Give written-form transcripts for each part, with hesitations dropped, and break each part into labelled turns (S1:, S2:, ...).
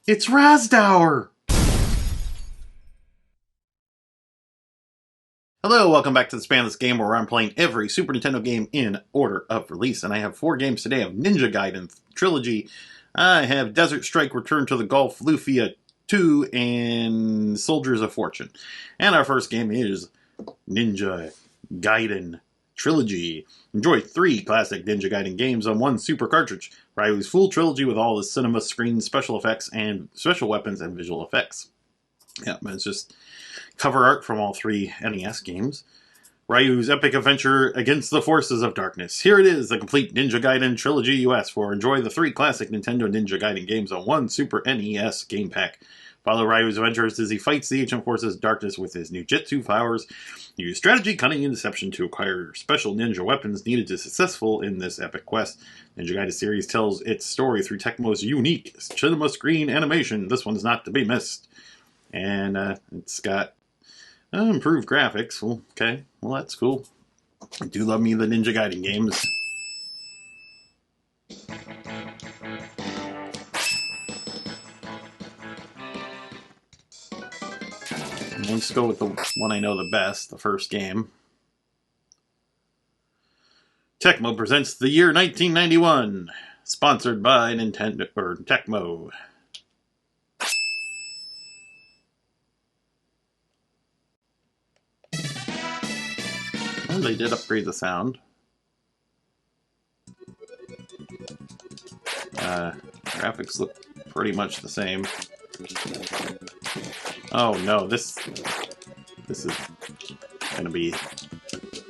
S1: It's Razdauer! Hello, welcome back to the Span This Game, where I'm playing every Super Nintendo game in order of release. And I have 4 games today of Ninja Gaiden Trilogy. I have Desert Strike, Return to the Gulf, Lucia 2, and Soldiers of Fortune. And our first game is Ninja Gaiden Trilogy. Enjoy 3 classic Ninja Gaiden games on 1 super cartridge. Ryu's full trilogy with all his cinema screens, special effects, and special weapons and visual effects. Yeah, it's just cover art from all 3 NES games. Ryu's epic adventure against the forces of darkness. Here it is, the complete Ninja Gaiden Trilogy you asked for. Enjoy the 3 classic Nintendo Ninja Gaiden games on 1 Super NES game pack. Follow Ryu's adventures as he fights the ancient forces of darkness with his ninjutsu powers. Use strategy, cunning, and deception to acquire special ninja weapons needed to be successful in this epic quest. Ninja Gaiden series tells its story through Tecmo's unique cinema screen animation. This one's not to be missed. And it's got improved graphics. Well, okay, well that's cool. I do love me the Ninja Gaiden games. Let's go with the one I know the best, the first game. Tecmo presents the year 1991, sponsored by Nintendo or Tecmo. And they did upgrade the sound. Graphics look pretty much the same. Oh no, this is going to be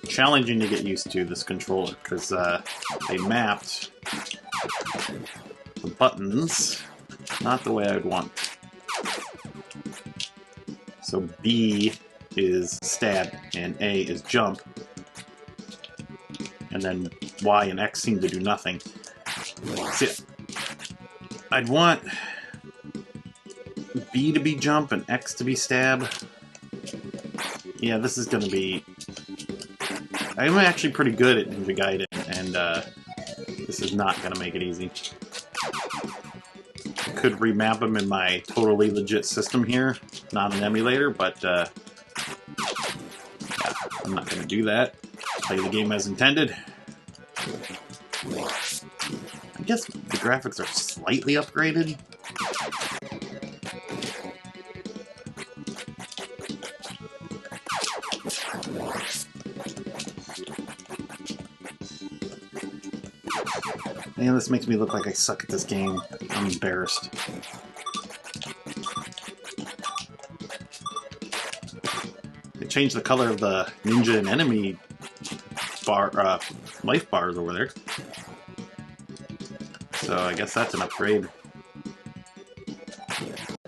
S1: challenging to get used to, this controller, because they mapped the buttons not the way I'd want. So B is stab and A is jump, and then Y and X seem to do nothing. See, I'd want B to be jump and X to be stab. Yeah, this is going to be... I'm actually pretty good at Ninja Gaiden, and this is not going to make it easy. I could remap them in my totally legit system here, not an emulator, but yeah, I'm not going to do that. Play the game as intended. I guess the graphics are slightly upgraded. Man, this makes me look like I suck at this game. I'm embarrassed. They changed the color of the ninja and enemy bar, life bars over there. So I guess that's an upgrade.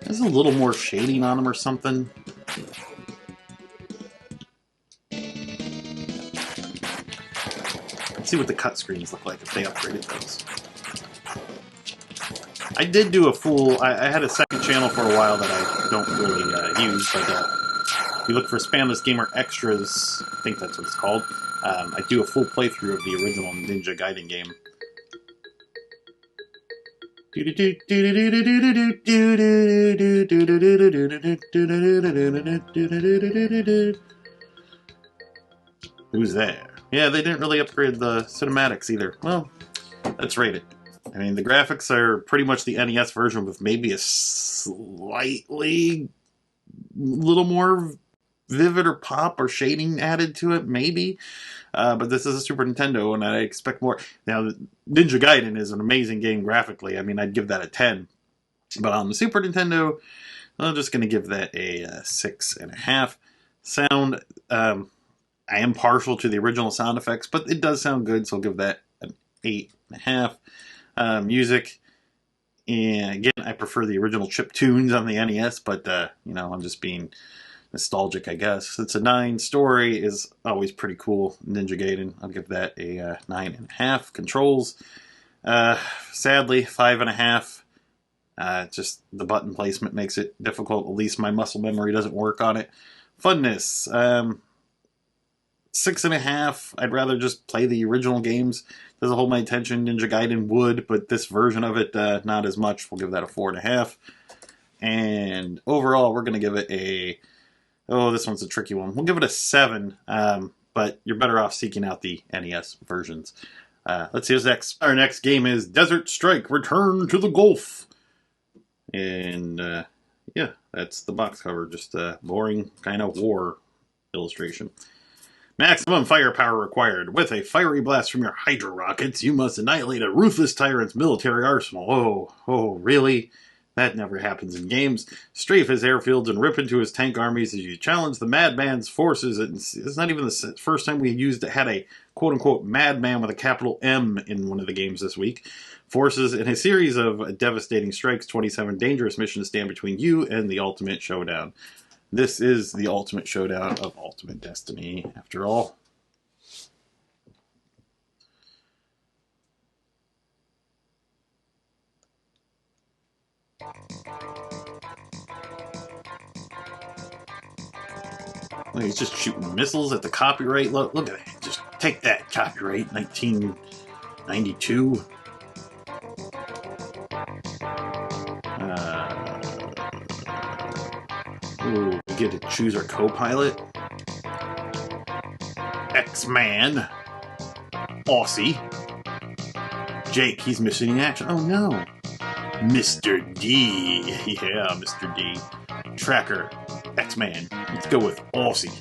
S1: There's a little more shading on them or something. Let's see what the cut screens look like if they upgraded those. I did do a full... I had a second channel for a while that I don't really use, but if you look for Spam This Gamer Extras, I think that's what it's called, I do a full playthrough of the original Ninja Gaiden game. Who's there? Yeah, they didn't really upgrade the cinematics either. Well, let's rate it. I mean, the graphics are pretty much the NES version with maybe a slightly little more vivid or pop or shading added to it, maybe. But this is a Super Nintendo, and I expect more. Now, Ninja Gaiden is an amazing game graphically. I mean, I'd give that a 10. But on the Super Nintendo, I'm just going to give that a 6.5. Sound, I am partial to the original sound effects, but it does sound good, so I'll give that an 8.5. Music, and again, I prefer the original chip tunes on the NES, but, you know, I'm just being nostalgic, I guess. It's a 9. Story is always pretty cool. Ninja Gaiden, I'll give that a 9.5. Controls, sadly, 5.5. Just the button placement makes it difficult. At least my muscle memory doesn't work on it. Funness, 6.5. I'd rather just play the original games. Doesn't hold my attention. Ninja Gaiden would, but this version of it, not as much. We'll give that a 4.5. And overall, we're going to give it a... Oh, this one's a tricky one. We'll give it a 7, but you're better off seeking out the NES versions. Let's see what's next. Our next game is Desert Strike, Return to the Gulf. And, yeah, that's the box cover. Just a boring kind of war illustration. Maximum firepower required. With a fiery blast from your Hydra rockets, you must annihilate a ruthless tyrant's military arsenal. Oh, really? That never happens in games. Strafe his airfields and rip into his tank armies as you challenge the madman's forces. It's not even the first time we had a quote-unquote madman with a capital M in one of the games this week. Forces in a series of devastating strikes, 27 dangerous missions stand between you and the ultimate showdown. This is the ultimate showdown of Ultimate Destiny, after all. Look, he's just shooting missiles at the copyright. Look at that. Just take that, copyright, 1992. Ooh, we get to choose our co-pilot. X-Man. Aussie. Jake, he's missing in action. Oh no. Mr. D. Yeah, Mr. D. Tracker. X-Man. Let's go with Aussie.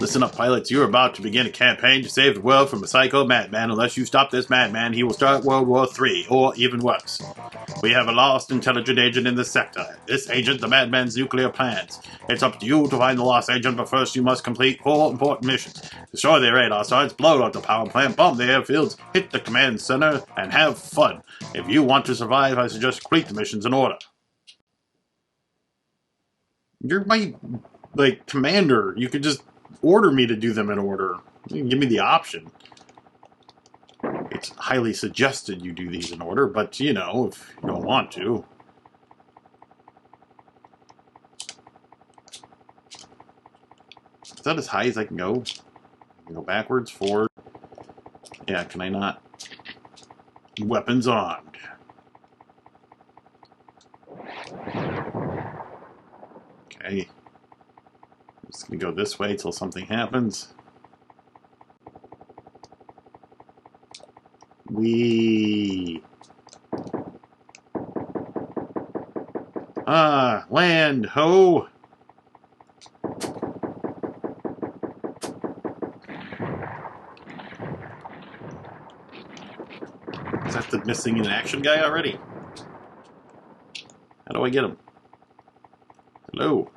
S1: Listen up, pilots. You're about to begin a campaign to save the world from a psycho madman. Unless you stop this madman, he will start World War III, or even worse. We have a lost intelligent agent in this sector. This agent, the madman's nuclear plans. It's up to you to find the lost agent, but first you must complete 4 important missions. Destroy their radar sites, blow out the power plant, bomb the airfields, hit the command center, and have fun. If you want to survive, I suggest complete the missions in order. You're my, commander. You could just order me to do them in order. You can give me the option. It's highly suggested you do these in order, but, you know, if you don't want to. Is that as high as I can go? I can go backwards, forward. Yeah, can I not? Weapons armed. Okay. I'm just going to go this way till something happens. Land, ho! Is that the missing in action guy already? How do I get him? Hello?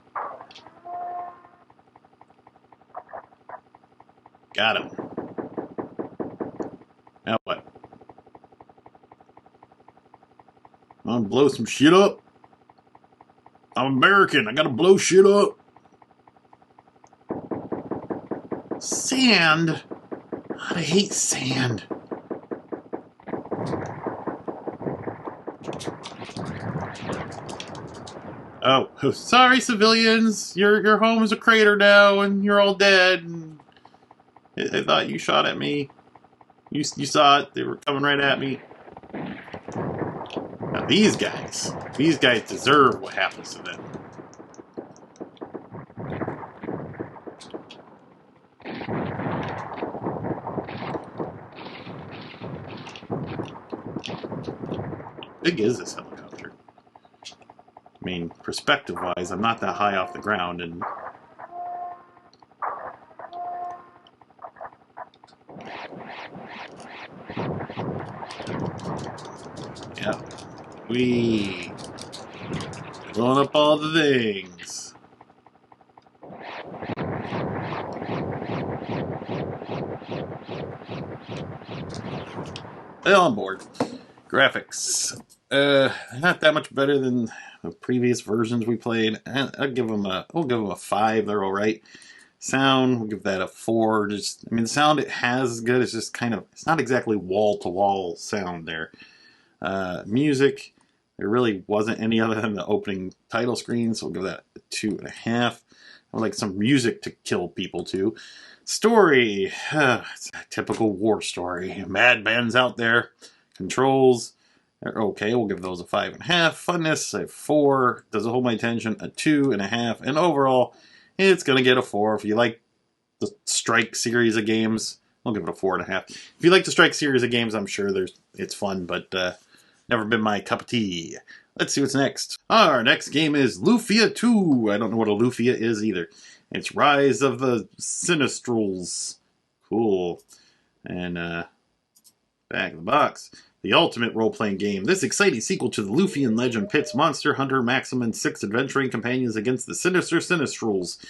S1: Got him. Now what? I'm gonna blow some shit up. I'm American. I gotta blow shit up. Sand? I hate sand. Oh, sorry, civilians. Your home is a crater now, and you're all dead. And I thought you shot at me. You saw it. They were coming right at me. Now these guys deserve what happens to them. How big is this helicopter? I mean, perspective-wise, I'm not that high off the ground, and yeah, we blowing up all the things. Well, on board. Graphics, not that much better than the previous versions we played. I'll give them a 5. They're all right. Sound, we'll give that a 4. The sound it has is good. It's just it's not exactly wall to wall sound there. Music, There really wasn't any other than the opening title screen, so we'll give that a 2.5. I would like some music to kill people too. Story, it's a typical war story. Madman's out there. Controls, they're okay. We'll give those a 5.5. Funness, a 4. Does it hold my attention? A 2.5. And overall, it's gonna get a 4. If you like the Strike series of games, I'll give it a 4.5. If you like the Strike series of games, I'm sure it's fun, but never been my cup of tea. Let's see what's next. Our next game is Lucia 2. I don't know what a Lucia is either. It's Rise of the Sinistrals. Cool. And back of the box. The ultimate role-playing game. This exciting sequel to the Lufian legend pits Monster Hunter Maxim and 6 adventuring companions against the sinister Sinistrals.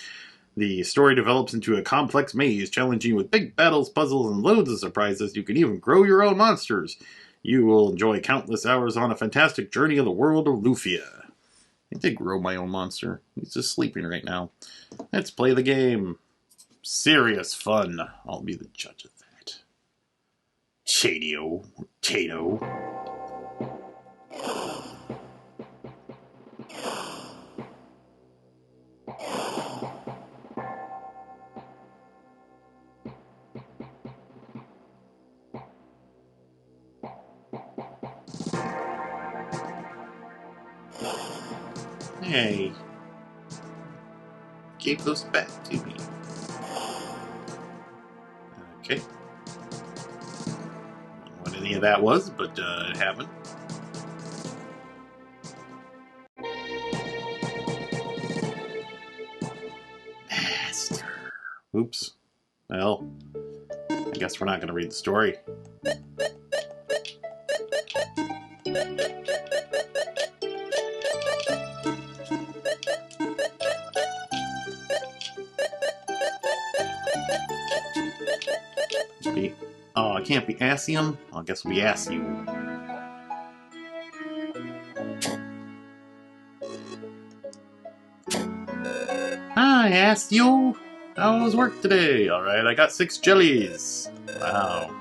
S1: The story develops into a complex maze, challenging you with big battles, puzzles, and loads of surprises. You can even grow your own monsters. You will enjoy countless hours on a fantastic journey of the world of Lucia. I did grow my own monster. He's just sleeping right now. Let's play the game. Serious fun. I'll be the judge of that. Chadio. Tato. Hey. Give those back to me. Okay. I don't know what any of that was, but it happened. Master. Oops. Well, I guess we're not going to read the story. Oh, I can't be Asium? I guess we'll be Asiu. Hi, Asiu! How was work today? Alright, I got 6 jellies. Wow.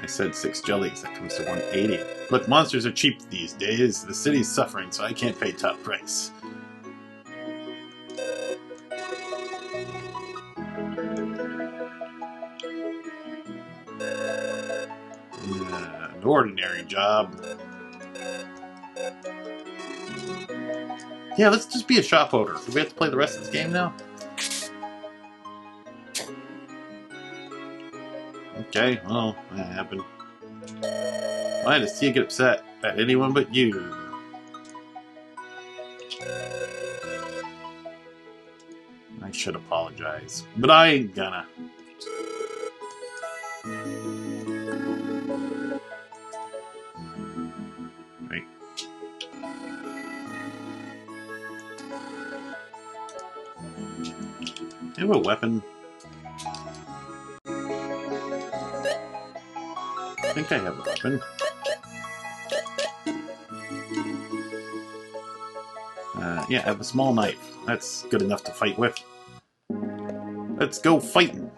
S1: I said 6 jellies. That comes to 180. Look, monsters are cheap these days. The city's suffering, so I can't pay top price. An ordinary job. Yeah, let's just be a shop owner. Do we have to play the rest of this game now? Okay, well, that happened. Why does Tia get upset at anyone but you? I should apologize, but I ain't gonna. Right. You have a weapon? I think I have a weapon. Yeah, I have a small knife. That's good enough to fight with. Let's go fighting!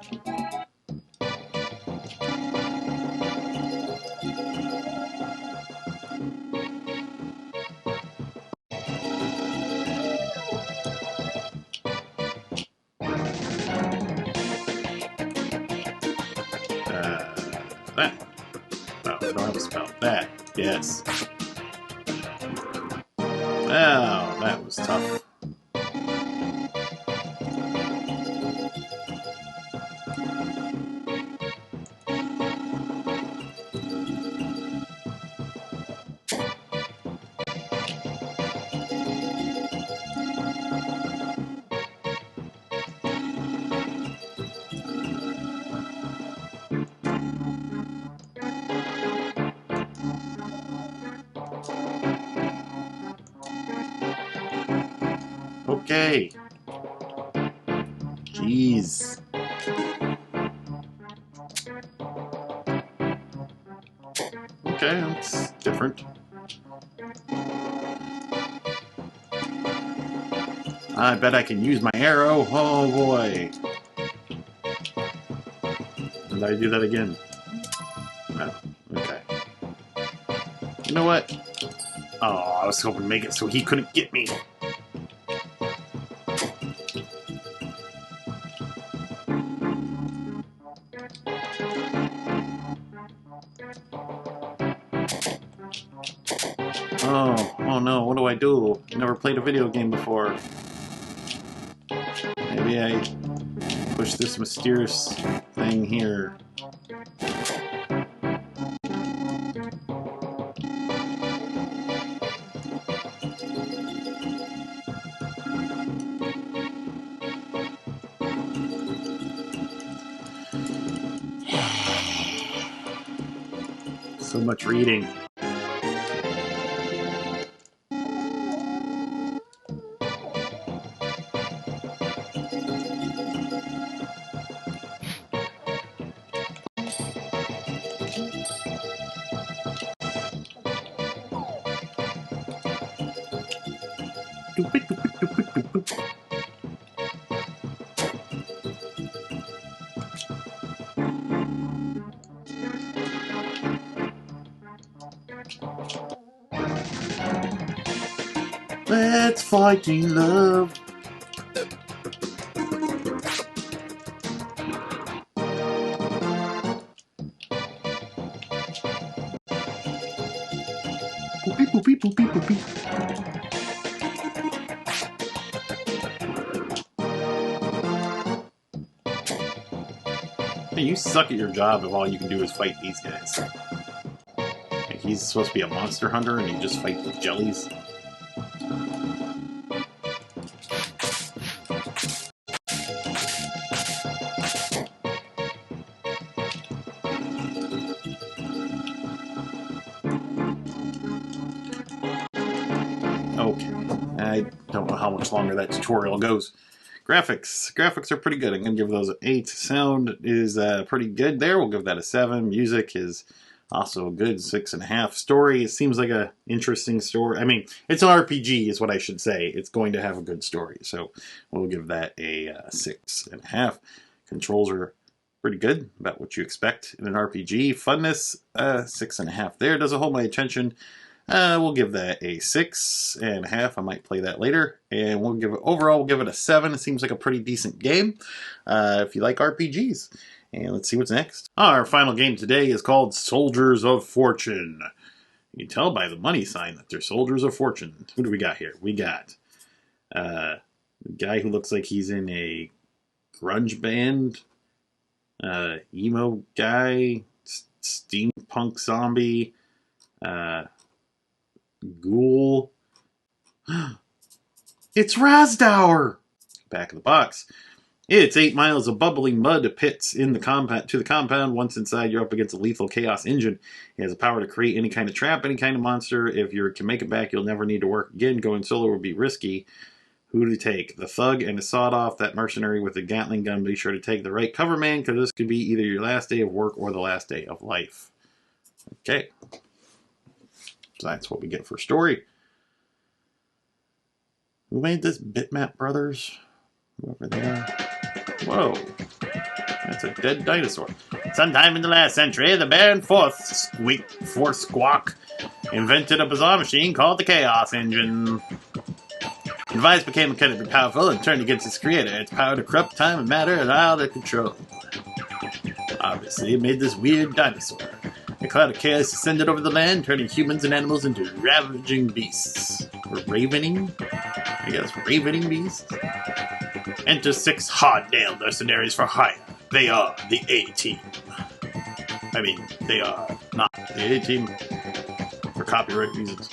S1: That. No, I don't have a spell. That. Yes. Oh, that was tough. Okay. Jeez. Okay, that's different. I bet I can use my arrow. Oh boy. Did I do that again? No. Okay. You know what? Oh, I was hoping to make it so he couldn't get me. Oh no, what do I do? Never played a video game before. Maybe I push this mysterious thing here. So much reading. Let's fight in love. Boopy, boopy, boopy, boopy. Hey, you suck at your job if all you can do is fight these guys. Like he's supposed to be a monster hunter and you just fight with jellies. Okay, I don't know how much longer that tutorial goes. Graphics are pretty good. I'm going to give those an 8. Sound is pretty good there. We'll give that a 7. Music is also a good 6.5. Story, it seems like a interesting story. I mean, it's an RPG is what I should say. It's going to have a good story. So we'll give that a 6.5. Controls are pretty good, about what you expect in an RPG. Funness, 6.5 there. Doesn't hold my attention. We'll give that a 6.5. I might play that later. And we'll give it, overall, we'll give it a 7. It seems like a pretty decent game if you like RPGs. And let's see what's next. Our final game today is called Soldiers of Fortune. You can tell by the money sign that they're Soldiers of Fortune. Who do we got here? We got a guy who looks like he's in a grunge band. Emo guy. Steampunk zombie. Ghoul. It's Razdauer! Back of the box. It's 8 miles of bubbling mud pits in the compound. To the compound. Once inside, you're up against a lethal chaos engine. It has the power to create any kind of trap, any kind of monster. If you can make it back, you'll never need to work again. Going solo would be risky. Who to take? The thug and the sawed-off, that mercenary with the Gatling gun. Be sure to take the right cover man, because this could be either your last day of work or the last day of life. Okay. So that's what we get for story. Who made this? Bitmap Brothers? Whoever they are. Whoa. That's a dead dinosaur. Sometime in the last century, the Baron Squawk invented a bizarre machine called the Chaos Engine. The device became incredibly powerful and turned against its creator. Its power to corrupt time and matter and out of control. Obviously, it made this weird dinosaur. A cloud of chaos descended over the land, turning humans and animals into ravaging beasts. Or ravening? I guess ravening beasts? Enter 6 hard-nailed mercenaries for hire. They are the A-Team. I mean, they are not the A-Team for copyright reasons.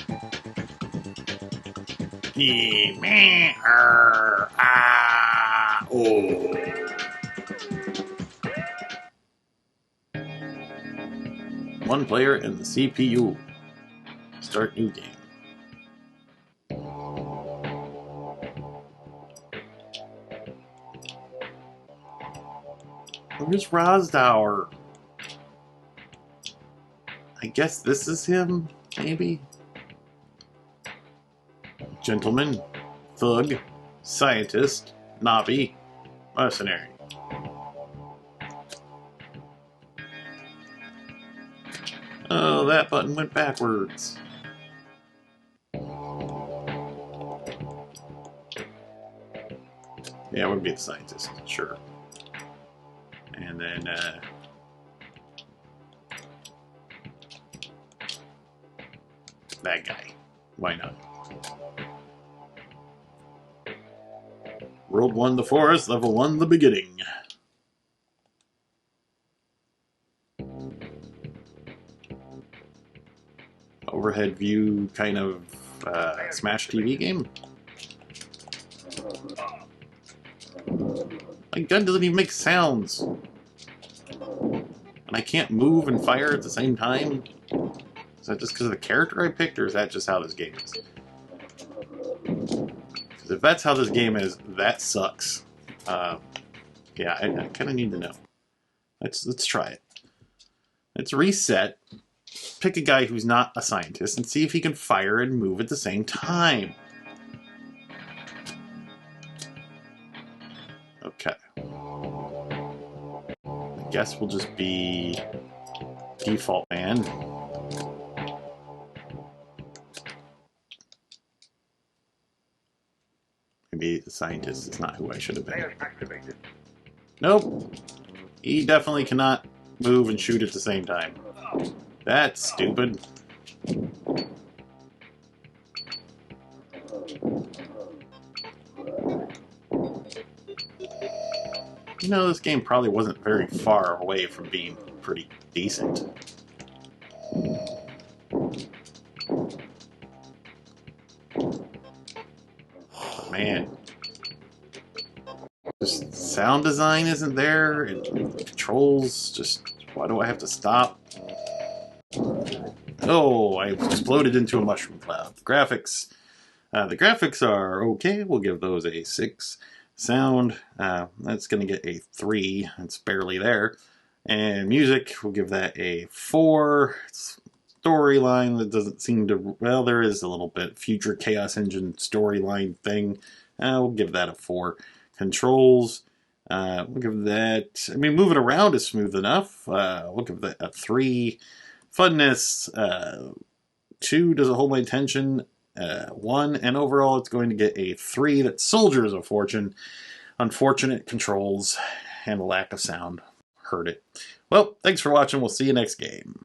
S1: Oh. One player and the CPU. Start new game. Where's Razdauer? I guess this is him, maybe? Gentleman, thug, scientist, Navi, mercenary. Oh, that button went backwards. Yeah, it would be the scientist, sure. And then, that guy. Why not? World 1, the forest. Level 1, the beginning. Overhead view kind of Smash TV game. My gun doesn't even make sounds. And I can't move and fire at the same time. Is that just because of the character I picked, or is that just how this game is? Because if that's how this game is, that sucks. Yeah, I kind of need to know. Let's try it. Let's reset. Pick a guy who's not a scientist and see if he can fire and move at the same time. Okay. I guess we'll just be default man. Maybe the scientist is not who I should have been. Nope. He definitely cannot move and shoot at the same time. That's stupid. You know, this game probably wasn't very far away from being pretty decent. But man, just sound design isn't there, and controls just, why do I have to stop? Oh, I exploded into a mushroom cloud. The graphics are okay. We'll give those a 6. Sound, that's going to get a 3. It's barely there. And music, we'll give that a 4. Storyline, that doesn't seem to... Well, there is a little bit. Future Chaos Engine storyline thing. We'll give that a 4. Controls, we'll give that... I mean, moving around is smooth enough. We'll give that a 3. Funness, 2 doesn't hold my attention, 1, and overall it's going to get a 3. That Soldiers of Fortune. Unfortunate controls and a lack of sound hurt it. Well, thanks for watching. We'll see you next game.